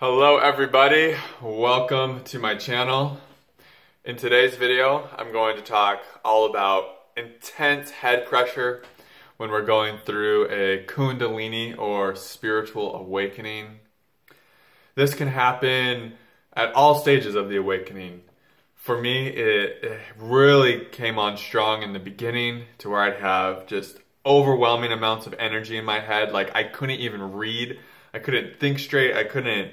Hello everybody, welcome to my channel. In today's video, I'm going to talk all about intense head pressure when we're going through a Kundalini or spiritual awakening. This can happen at all stages of the awakening. For me, it really came on strong in the beginning to where I'd have just overwhelming amounts of energy in my head. Like I couldn't even read, I couldn't think straight, I couldn't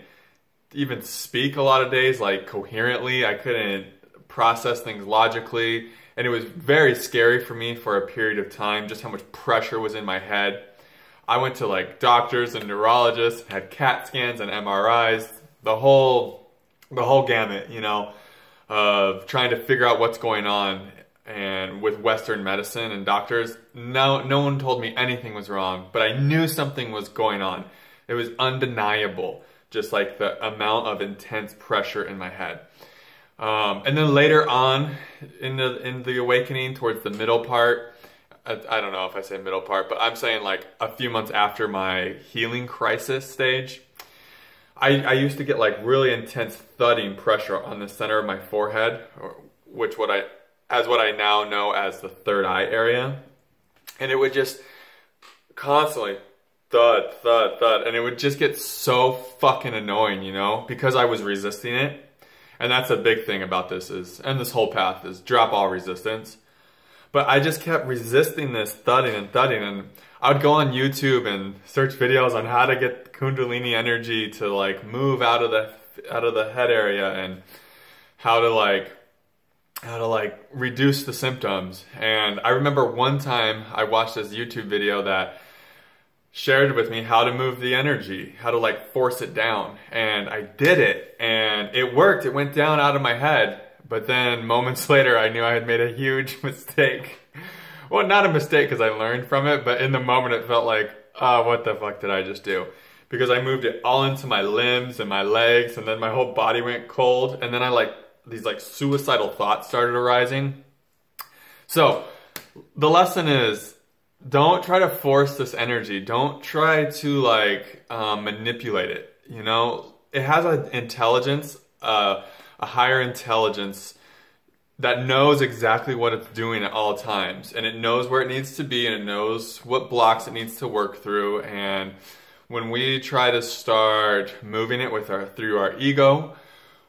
even speak a lot of days like coherently. I couldn't process things logically, and it was very scary for me for a period of time, just how much pressure was in my head. I went to like doctors and neurologists, had CAT scans and MRIs, the whole gamut, of trying to figure out what's going on. And with Western medicine and doctors, no one told me anything was wrong, but I knew something was going on. It was undeniable. Just like the amount of intense pressure in my head. And then later on in the awakening, towards the middle part, I don't know if I say middle part, but I'm saying like a few months after my healing crisis stage, I used to get like really intense thudding pressure on the center of my forehead, what I now know as the third eye area. And it would just constantly thud, thud, thud, and it would just get so fucking annoying, because I was resisting it. And that's a big thing about this and this whole path is drop all resistance. But I just kept resisting this thudding and thudding, and I would go on YouTube and search videos on how to get Kundalini energy to like move out of the head area, and how to reduce the symptoms. And I remember one time I watched this YouTube video that shared with me how to move the energy, how to like force it down. And I did it and it worked. It went down out of my head. But then moments later, I knew I had made a huge mistake. Well, not a mistake because I learned from it, but in the moment it felt like, oh, what the fuck did I just do? Because I moved it all into my limbs and my legs, and then my whole body went cold. And then these suicidal thoughts started arising. So the lesson is, don't try to force this energy. Don't try to manipulate it. It has an intelligence, a higher intelligence that knows exactly what it's doing at all times, and it knows where it needs to be, and it knows what blocks it needs to work through. And when we try to start moving it through our ego,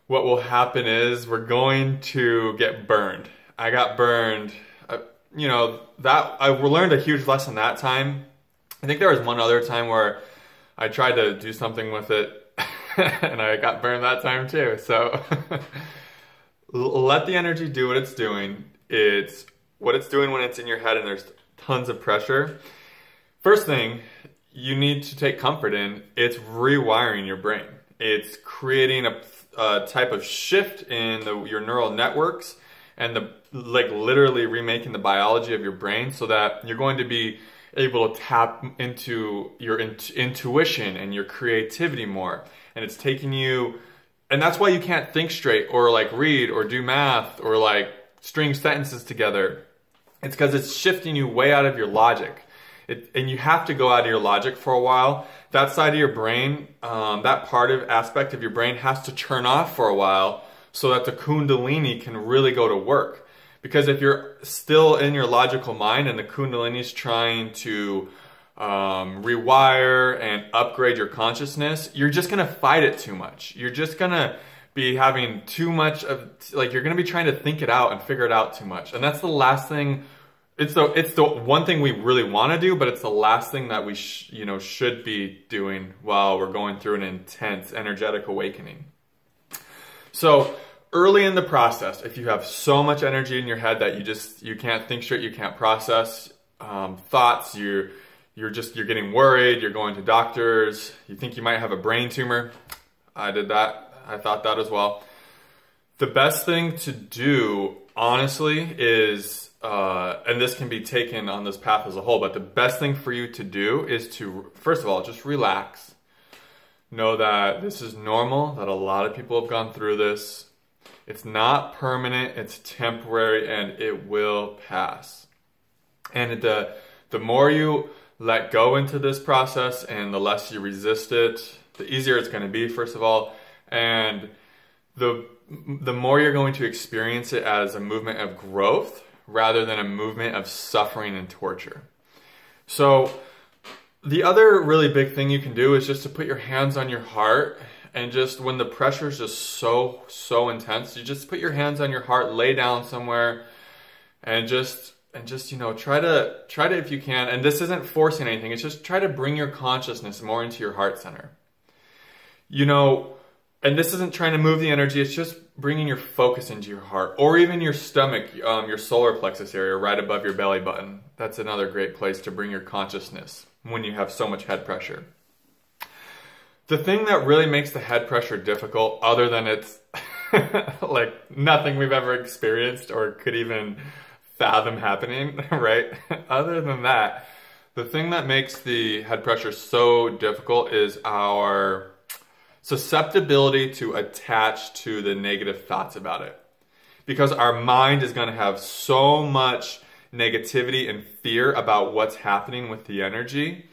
what will happen is we're going to get burned. I got burned. I learned a huge lesson that time. I think there was one other time where I tried to do something with it and I got burned that time too. So let the energy do what it's doing. It's what it's doing when it's in your head and there's tons of pressure. First thing you need to take comfort in, it's rewiring your brain. It's creating a type of shift in your neural networks, and literally remaking the biology of your brain so that you're going to be able to tap into your intuition and your creativity more. And it's taking you, and that's why you can't think straight or read or do math or string sentences together. It's because it's shifting you way out of your logic. And you have to go out of your logic for a while. That side of your brain, that aspect of your brain has to turn off for a while so that the Kundalini can really go to work. Because if you're still in your logical mind and the Kundalini is trying to rewire and upgrade your consciousness, you're just going to fight it too much. You're just going to be having too much of, you're going to be trying to think it out and figure it out too much. And that's the last thing. It's the one thing we really want to do, but it's the last thing that we should be doing while we're going through an intense energetic awakening. So early in the process, if you have so much energy in your head that you can't think straight, you can't process thoughts, you're getting worried, you're going to doctors, you think you might have a brain tumor. I did that. I thought that as well. The best thing to do, honestly, is, and this can be taken on this path as a whole, but the best thing for you to do is to, first of all, just relax. Know that this is normal, that a lot of people have gone through this. It's not permanent, it's temporary, and it will pass. And the more you let go into this process and the less you resist it, the easier it's going to be, first of all, and the more you're going to experience it as a movement of growth rather than a movement of suffering and torture. So the other really big thing you can do is just to put your hands on your heart, and just when the pressure is just so intense, you just put your hands on your heart, lay down somewhere, and just you know, try to if you can, and this isn't forcing anything, it's just try to bring your consciousness more into your heart center. You know, and this isn't trying to move the energy, it's just bringing your focus into your heart, or even your stomach, your solar plexus area right above your belly button. That's another great place to bring your consciousness when you have so much head pressure. The thing that really makes the head pressure difficult, other than it's like nothing we've ever experienced or could even fathom happening, right? Other than that, the thing that makes the head pressure so difficult is our susceptibility to attach to the negative thoughts about it. Because our mind is going to have so much negativity and fear about what's happening with the energy,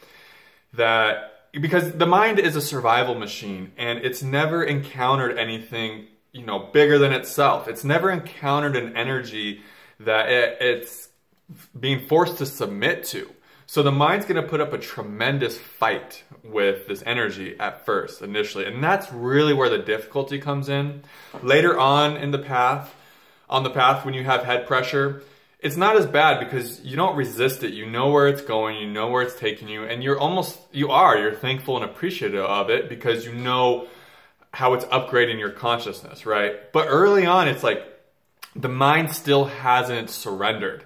that because the mind is a survival machine and it's never encountered anything, you know, bigger than itself. It's never encountered an energy that it's being forced to submit to. So the mind's going to put up a tremendous fight with this energy at first, initially. And that's really where the difficulty comes in. Later on in the path, when you have head pressure, it's not as bad because you don't resist it. You know where it's going, you know where it's taking you, and you're thankful and appreciative of it because you know how it's upgrading your consciousness, right? But early on, it's like the mind still hasn't surrendered.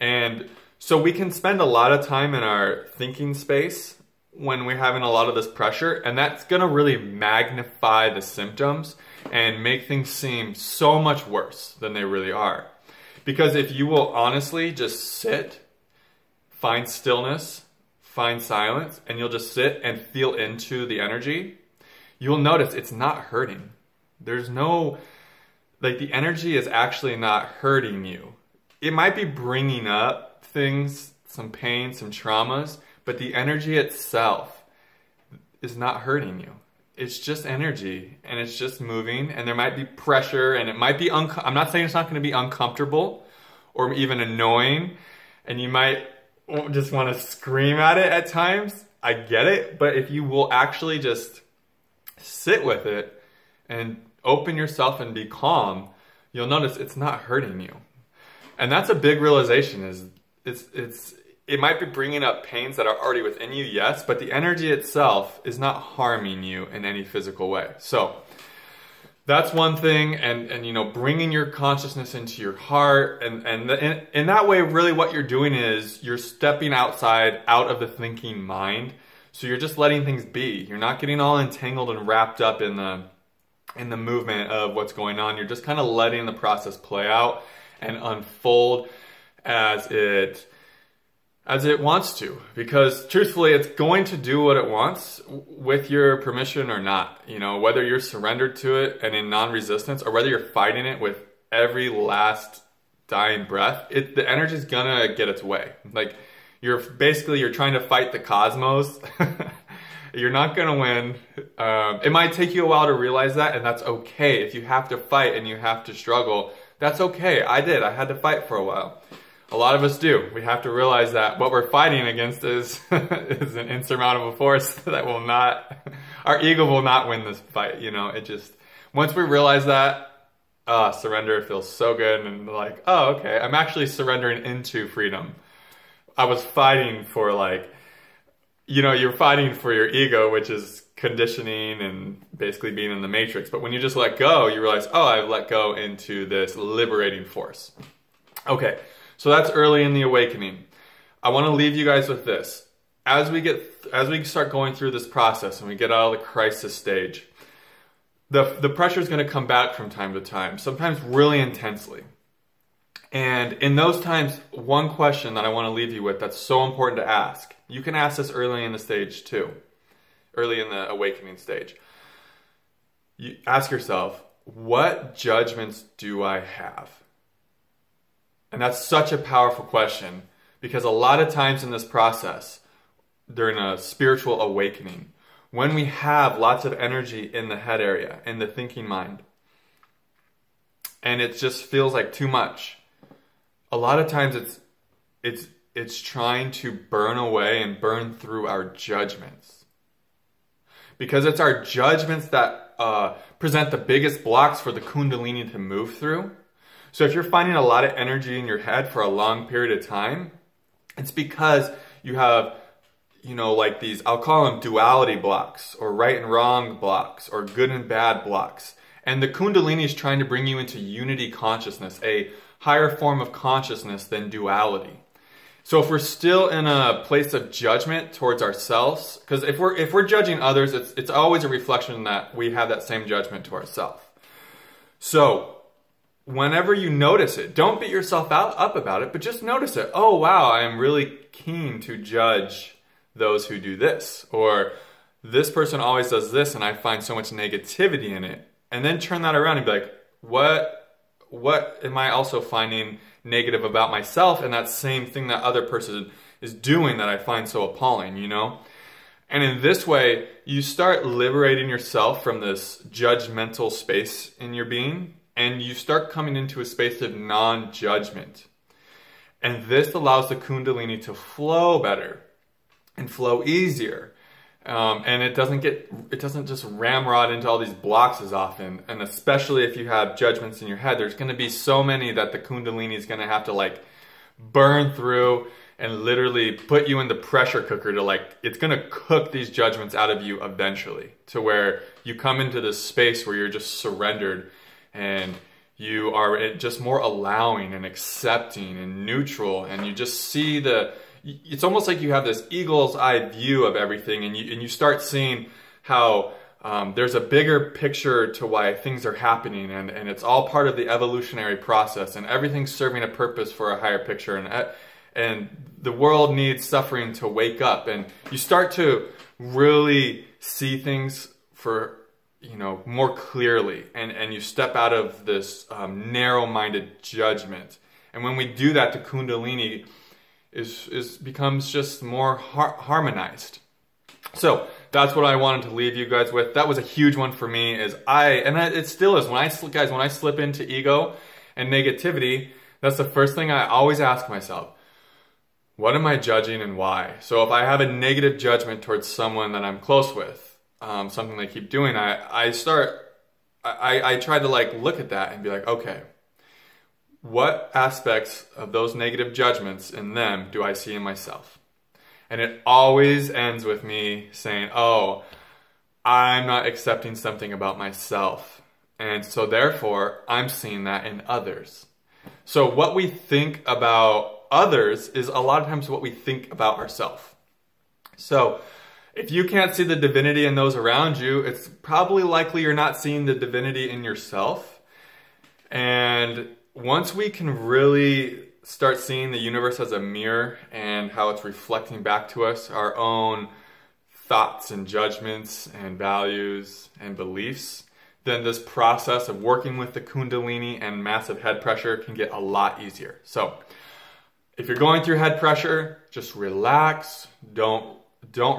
And so we can spend a lot of time in our thinking space when we're having a lot of this pressure, and that's going to really magnify the symptoms and make things seem so much worse than they really are. Because if you will honestly just sit, find stillness, find silence, and you'll just sit and feel into the energy, you'll notice it's not hurting. There's no, like, the energy is actually not hurting you. It might be bringing up things, some pain, some traumas, but the energy itself is not hurting you. It's just energy, and it's just moving, and there might be pressure, and it might be, I'm not saying it's not going to be uncomfortable or even annoying, and you might just want to scream at it at times. I get it, but if you will actually just sit with it and open yourself and be calm, you'll notice it's not hurting you. And that's a big realization, is it might be bringing up pains that are already within you, yes, but the energy itself is not harming you in any physical way. So that's one thing, and you know, bringing your consciousness into your heart, and in that way, really what you're doing is you're stepping out of the thinking mind. So you're just letting things be. You're not getting all entangled and wrapped up in the movement of what's going on. You're just kind of letting the process play out and unfold as it wants to, because truthfully, it's going to do what it wants with your permission or not. You know, whether you're surrendered to it and in non-resistance, or whether you're fighting it with every last dying breath, the energy's gonna get its way. Like, you're trying to fight the cosmos. You're not gonna win. It might take you a while to realize that, and that's okay. If you have to fight and you have to struggle, that's okay. I had to fight for a while. A lot of us do. We have to realize that what we're fighting against is an insurmountable force that will not, our ego will not win this fight. You know, once we realize that, surrender feels so good, and like, oh, okay, I'm actually surrendering into freedom. I was fighting for, like, you know, you're fighting for your ego, which is conditioning and basically being in the matrix. But when you just let go, you realize, oh, I've let go into this liberating force. Okay. So that's early in the awakening. I want to leave you guys with this. As we start going through this process and we get out of the crisis stage, the pressure is going to come back from time to time, sometimes really intensely. And in those times, one question that I want to leave you with that's so important to ask. You can ask this early in the stage too, early in the awakening stage. You ask yourself, what judgments do I have? And that's such a powerful question, because a lot of times in this process, during a spiritual awakening, when we have lots of energy in the head area, in the thinking mind, and it just feels like too much, a lot of times it's trying to burn away and burn through our judgments. Because it's our judgments that present the biggest blocks for the Kundalini to move through. So if you're finding a lot of energy in your head for a long period of time, it's because you have, like these, I'll call them duality blocks, or right and wrong blocks, or good and bad blocks. And the Kundalini is trying to bring you into unity consciousness, a higher form of consciousness than duality. So if we're still in a place of judgment towards ourselves, because if we're judging others, it's always a reflection that we have that same judgment to ourselves. So whenever you notice it, don't beat yourself up about it, but just notice it. Oh wow, I am really keen to judge those who do this, or this person always does this and I find so much negativity in it. And then turn that around and be like, what am I also finding negative about myself and that same thing that other person is doing that I find so appalling, And in this way, you start liberating yourself from this judgmental space in your being, and you start coming into a space of non-judgment. And this allows the Kundalini to flow better and flow easier. And it doesn't just ramrod into all these blocks as often. And especially if you have judgments in your head, there's going to be so many that the Kundalini is going to have to burn through and literally put you in the pressure cooker to it's going to cook these judgments out of you eventually, to where you come into this space where you're just surrendered and you are just more allowing and accepting and neutral, and you just see it's almost like you have this eagle's eye view of everything, and you start seeing how there's a bigger picture to why things are happening, and it's all part of the evolutionary process, and everything's serving a purpose for a higher picture, and the world needs suffering to wake up, and you start to really see things for more clearly, and you step out of this narrow-minded judgment. And when we do that, the Kundalini becomes just more harmonized. So that's what I wanted to leave you guys with. That was a huge one for me. It still is. When I slip into ego and negativity, that's the first thing I always ask myself. What am I judging and why? So if I have a negative judgment towards someone that I'm close with, something they keep doing, I try to look at that and be like, okay, what aspects of those negative judgments in them do I see in myself? And it always ends with me saying, oh, I'm not accepting something about myself. And so therefore, I'm seeing that in others. So what we think about others is a lot of times what we think about ourselves. So if you can't see the divinity in those around you, it's probably likely you're not seeing the divinity in yourself. And once we can really start seeing the universe as a mirror and how it's reflecting back to us our own thoughts and judgments and values and beliefs, then this process of working with the Kundalini and massive head pressure can get a lot easier. So if you're going through head pressure, just relax. Don't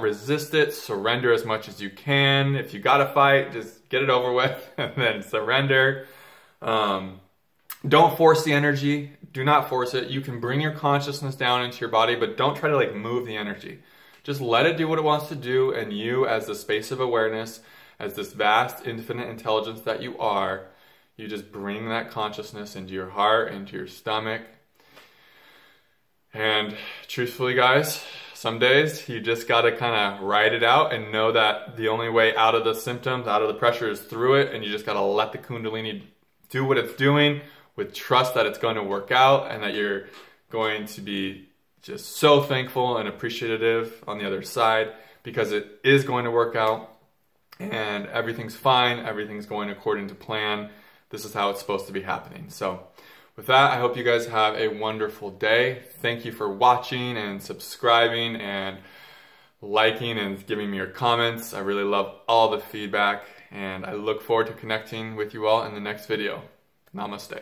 resist it. Surrender as much as you can. If you gotta fight, just get it over with and then surrender. Don't force the energy. Do not force it. You can bring your consciousness down into your body, but don't try to move the energy. Just let it do what it wants to do, and you, as the space of awareness, as this vast, infinite intelligence that you are, you just bring that consciousness into your heart, into your stomach. And truthfully, guys, some days you just gotta kind of ride it out and know that the only way out of the symptoms, out of the pressure, is through it, and you just gotta let the Kundalini do what it's doing with trust that it's going to work out, and that you're going to be just so thankful and appreciative on the other side, because it is going to work out and everything's fine, everything's going according to plan. This is how it's supposed to be happening. So with that, I hope you guys have a wonderful day. Thank you for watching and subscribing and liking and giving me your comments. I really love all the feedback, and I look forward to connecting with you all in the next video. Namaste.